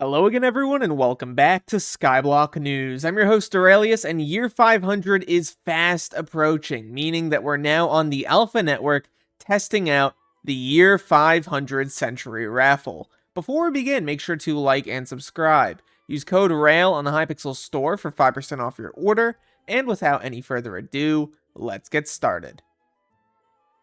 Hello again, everyone, and welcome back to Skyblock News. I'm your host, Derailious, and year 500 is fast approaching, meaning that we're now on the Alpha Network testing out the year 500 Century Raffle. Before we begin, make sure to like and subscribe. Use code RAIL on the Hypixel store for 5% off your order, and without any further ado, let's get started.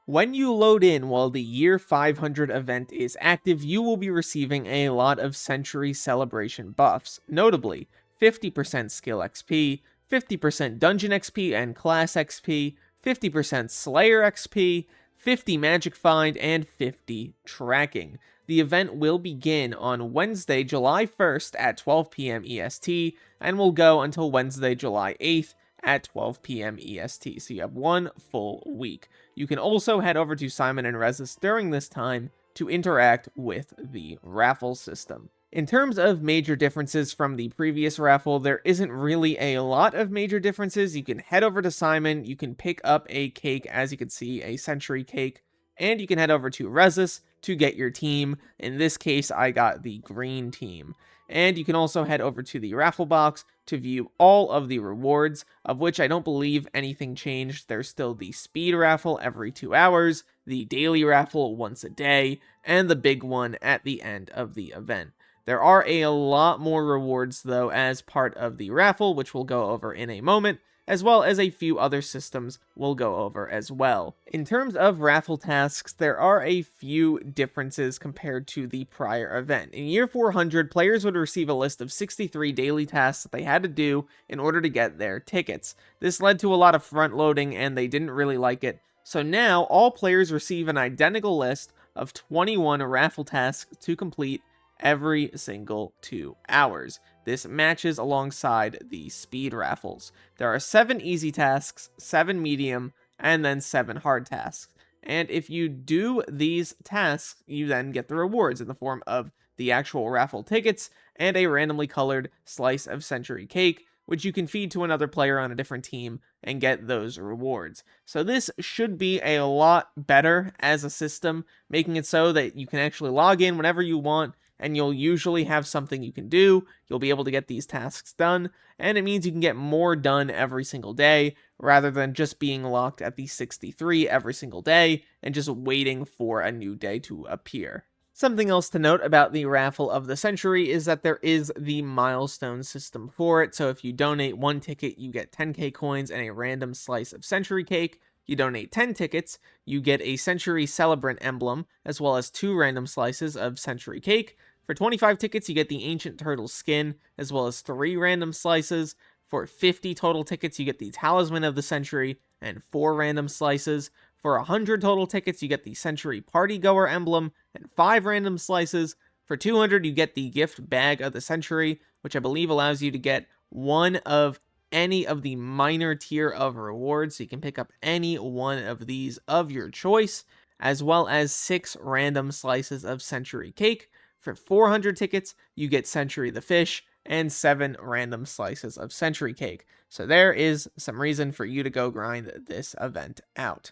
When you load in while the Year 500 event is active, you will be receiving a lot of Century Celebration buffs, notably 50% Skill XP, 50% Dungeon XP and Class XP, 50% Slayer XP, 50 Magic Find, and 50 Tracking. The event will begin on Wednesday, July 1st at 12 p.m. EST, and will go until Wednesday, July 8th at 12 p.m. EST, so you have one full week. You can also head over to Simon and Rezis during this time to interact with the raffle system. In terms of major differences from the previous raffle, there isn't really a lot of major differences. You can head over to Simon, you can pick up a cake, as you can see, a century cake, and you can head over to Rezis to get your team. In this case, I got the green team. And you can also head over to the raffle box to view all of the rewards, of which I don't believe anything changed. There's still the speed raffle every 2 hours, the daily raffle once a day, and the big one at the end of the event. There are a lot more rewards, though, as part of the raffle, which we'll go over in a moment, as well as a few other systems we'll go over as well. In terms of raffle tasks, there are a few differences compared to the prior event. In year 400, players would receive a list of 63 daily tasks that they had to do in order to get their tickets. This led to a lot of front loading, and they didn't really like it. So now, all players receive an identical list of 21 raffle tasks to complete every single 2 hours. This matches alongside the speed raffles. There are 7 easy tasks, 7 medium, and then 7 hard tasks. And if you do these tasks, you then get the rewards in the form of the actual raffle tickets and a randomly colored slice of century cake, which you can feed to another player on a different team and get those rewards. So this should be a lot better as a system, making it so that you can actually log in whenever you want, and you'll usually have something you can do. You'll be able to get these tasks done, and it means you can get more done every single day, rather than just being locked at the 63 every single day, and just waiting for a new day to appear. Something else to note about the Raffle of the Century is that there is the Milestone system for it, so if you donate 1 ticket, you get 10k coins and a random slice of century cake. You donate 10 tickets, you get a Century Celebrant emblem, as well as 2 random slices of century cake. For 25 tickets, you get the Ancient Turtle skin, as well as 3 random slices. For 50 total tickets, you get the Talisman of the Century, and 4 random slices. For 100 total tickets, you get the Century Partygoer emblem, and 5 random slices. For 200, you get the Gift Bag of the Century, which I believe allows you to get one of any of the minor tier of rewards, so you can pick up any one of these of your choice, as well as 6 random slices of century cake. For 400 tickets, you get Century the Fish and 7 random slices of century cake. So there is some reason for you to go grind this event out.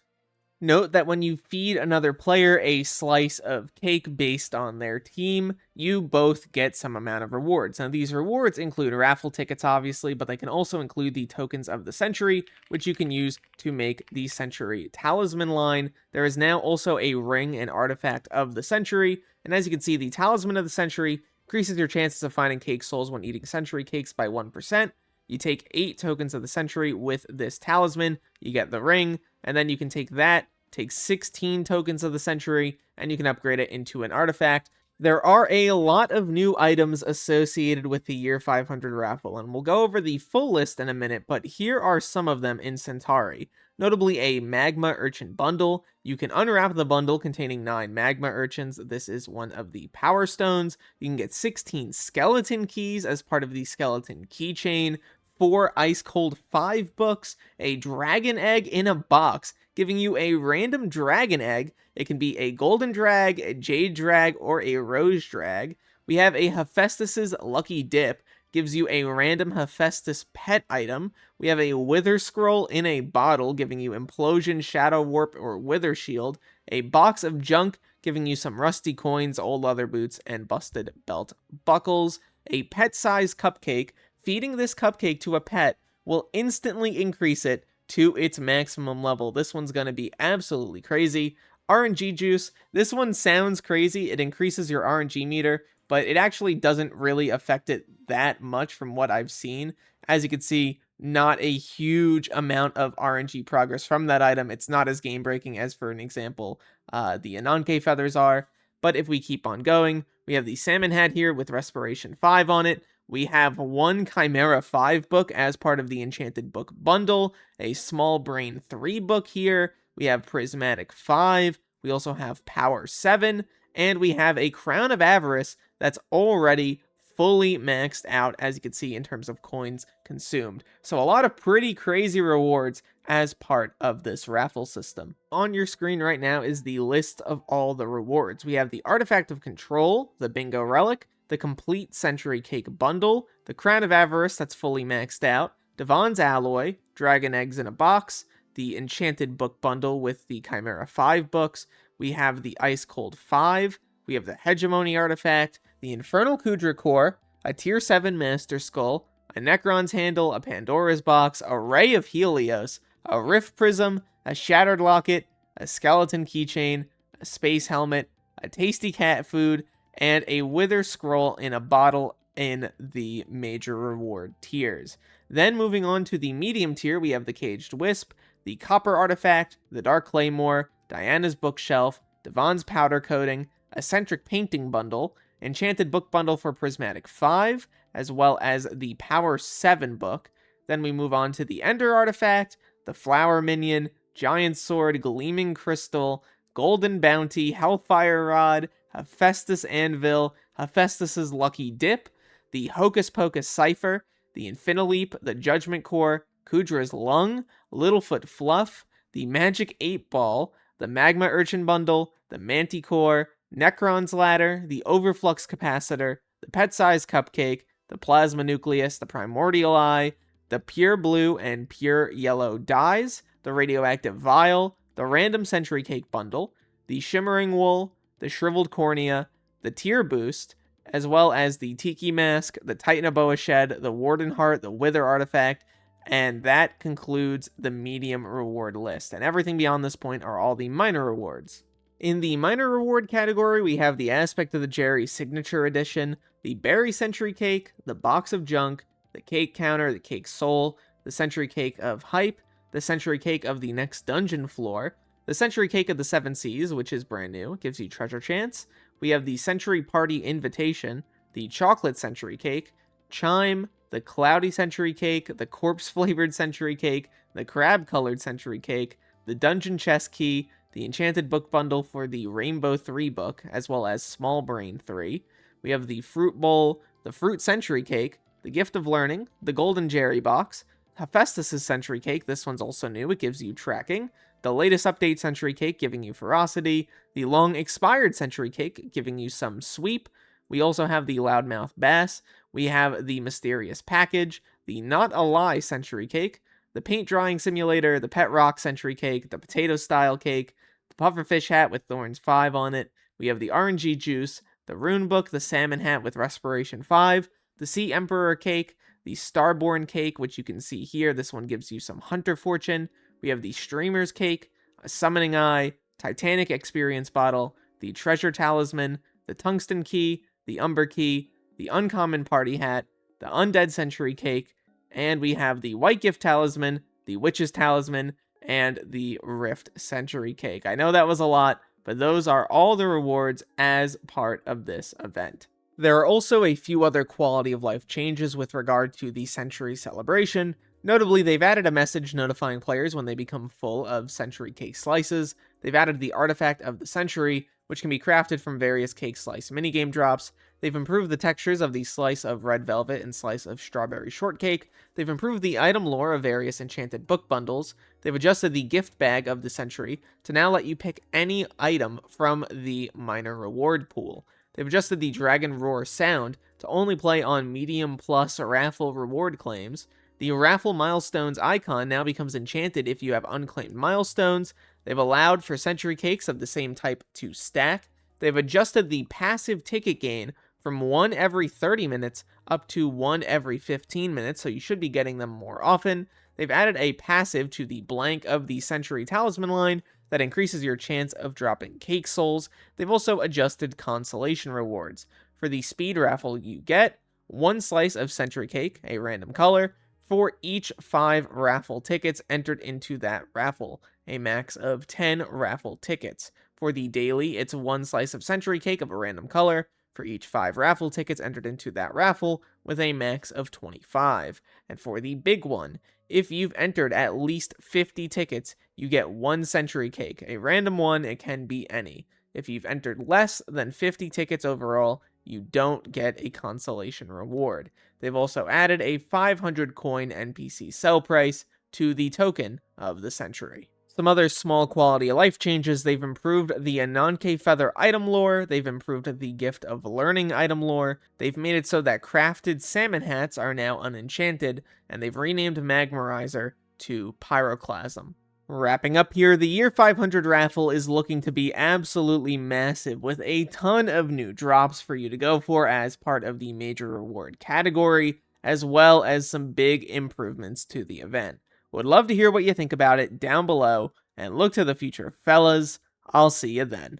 Note that when you feed another player a slice of cake based on their team, you both get some amount of rewards. Now, these rewards include raffle tickets, obviously, but they can also include the tokens of the century, which you can use to make the century talisman line. There is now also a ring and artifact of the century, and as you can see, the talisman of the century increases your chances of finding cake souls when eating century cakes by 1%. You take 8 tokens of the century with this talisman, you get the ring, and then you can take that, take 16 tokens of the century, and you can upgrade it into an artifact. There are a lot of new items associated with the Year 500 raffle, and we'll go over the full list in a minute, but here are some of them in Centauri. Notably, a Magma Urchin bundle. You can unwrap the bundle containing 9 Magma Urchins. This is one of the Power Stones. You can get 16 Skeleton Keys as part of the Skeleton Keychain, 4 Ice Cold 5 books, a Dragon Egg in a box, giving you a random dragon egg. It can be a golden drag, a jade drag, or a rose drag. We have a Hephaestus's Lucky Dip, gives you a random Hephaestus pet item. We have a Wither Scroll in a bottle, giving you Implosion, Shadow Warp, or Wither Shield. A box of junk, giving you some rusty coins, old leather boots, and busted belt buckles. a pet-sized cupcake. Feeding this cupcake to a pet will instantly increase it to its maximum level. This one's going to be absolutely crazy. RNG juice, this one sounds crazy. It increases your RNG meter, but it actually doesn't really affect it that much from what I've seen. As you can see, not a huge amount of RNG progress from that item. It's not as game-breaking as, for an example, the Ananke feathers are. But if we keep on going, we have the Salmon Hat here with Respiration 5 on it. We have one Chimera 5 book as part of the Enchanted Book bundle, a Small Brain 3 book here. We have Prismatic 5. We also have Power 7. And we have a Crown of Avarice that's already fully maxed out, as you can see, in terms of coins consumed. So a lot of pretty crazy rewards as part of this raffle system. On your screen right now is the list of all the rewards. We have the Artifact of Control, the Bingo Relic, the Complete Century Cake Bundle, the Crown of Avarice that's fully maxed out, Devon's Alloy, Dragon Eggs in a Box, the Enchanted Book Bundle with the Chimera 5 books, we have the Ice Cold 5, we have the Hegemony Artifact, the Infernal Kudra Core, a Tier 7 Master Skull, a Necron's Handle, a Pandora's Box, a Ray of Helios, a Rift Prism, a Shattered Locket, a Skeleton Keychain, a Space Helmet, a Tasty Cat Food, and a Wither Scroll in a bottle in the major reward tiers. Then moving on to the medium tier, we have the Caged Wisp, the Copper Artifact, the Dark Claymore, Diana's Bookshelf, Devon's Powder Coating, Eccentric Painting Bundle, Enchanted Book Bundle for Prismatic 5, as well as the Power 7 book. Then we move on to the Ender Artifact, the Flower Minion, Giant Sword, Gleaming Crystal, Golden Bounty, Hellfire Rod, Hephaestus Anvil, Hephaestus's Lucky Dip, the Hocus Pocus Cipher, the Infinaleap, the Judgment Core, Kudra's Lung, Littlefoot Fluff, the Magic 8 Ball, the Magma Urchin Bundle, the Manticore, Necron's Ladder, the Overflux Capacitor, the Pet-Sized Cupcake, the Plasma Nucleus, the Primordial Eye, the Pure Blue and Pure Yellow Dyes, the Radioactive Vial, the Random Century Cake Bundle, the Shimmering Wool, the Shriveled Cornea, the Tier Boost, as well as the Tiki Mask, the Titanoboa Shed, the Warden Heart, the Wither Artifact, and that concludes the medium reward list. And everything beyond this point are all the minor rewards. In the minor reward category, we have the Aspect of the Jerry Signature Edition, the Berry Century Cake, the Box of Junk, the Cake Counter, the Cake Soul, the Century Cake of Hype, the Century Cake of the Next Dungeon Floor, the Century Cake of the Seven Seas, which is brand new, gives you treasure chance. We have the Century Party Invitation, the Chocolate Century Cake, Chime, the Cloudy Century Cake, the Corpse-Flavored Century Cake, the Crab-Colored Century Cake, the Dungeon Chest Key, the Enchanted Book Bundle for the Rainbow 3 book, as well as Small Brain 3. We have the Fruit Bowl, the Fruit Century Cake, the Gift of Learning, the Golden Jerry Box, Hephaestus' Century Cake, this one's also new, it gives you tracking, the latest update Century Cake giving you Ferocity, the Long Expired Century Cake giving you some Sweep. We also have the Loudmouth Bass, we have the Mysterious Package, the Not a Lie Century Cake, the Paint Drying Simulator, the Pet Rock Century Cake, the Potato Style Cake, the Pufferfish Hat with Thorns 5 on it, we have the RNG Juice, the Rune Book, the Salmon Hat with Respiration 5, the Sea Emperor Cake, the Starborn Cake, which you can see here, this one gives you some Hunter Fortune, we have the Streamer's Cake, a Summoning Eye, Titanic Experience Bottle, the Treasure Talisman, the Tungsten Key, the Umber Key, the Uncommon Party Hat, the Undead Century Cake, and we have the White Gift Talisman, the Witch's Talisman, and the Rift Century Cake. I know that was a lot, but those are all the rewards as part of this event. There are also a few other quality of life changes with regard to the Century Celebration. Notably, they've added a message notifying players when they become full of Century Cake Slices. They've added the Artifact of the Century, which can be crafted from various Cake Slice minigame drops. They've improved the textures of the Slice of Red Velvet and Slice of Strawberry Shortcake. They've improved the item lore of various Enchanted Book Bundles. They've adjusted the gift bag of the Century to now let you pick any item from the minor reward pool. They've adjusted the Dragon Roar sound to only play on medium plus Raffle reward claims. The Raffle Milestones icon now becomes enchanted if you have unclaimed milestones. They've allowed for Century Cakes of the same type to stack. They've adjusted the passive ticket gain from 1 every 30 minutes up to 1 every 15 minutes, so you should be getting them more often. They've added a passive to the blank of the Century Talisman line that increases your chance of dropping cake souls. They've also adjusted consolation rewards. For the speed raffle, you get 1 slice of Century Cake, a random color, for each 5 raffle tickets entered into that raffle, a max of 10 raffle tickets. For the daily, it's 1 slice of Century Cake of a random color for each 5 raffle tickets entered into that raffle, with a max of 25. And for the big one, if you've entered at least 50 tickets, you get 1 Century Cake, a random one, it can be any. If you've entered less than 50 tickets overall, you don't get a consolation reward. They've also added a 500 coin NPC sell price to the token of the century. Some other small quality of life changes: they've improved the Ananke Feather item lore, they've improved the Gift of Learning item lore, they've made it so that crafted salmon hats are now unenchanted, and they've renamed Magmarizer to Pyroclasm. Wrapping up here, the Year 500 raffle is looking to be absolutely massive, with a ton of new drops for you to go for as part of the major reward category, as well as some big improvements to the event. Would love to hear what you think about it down below, and look to the future, fellas. I'll see you then.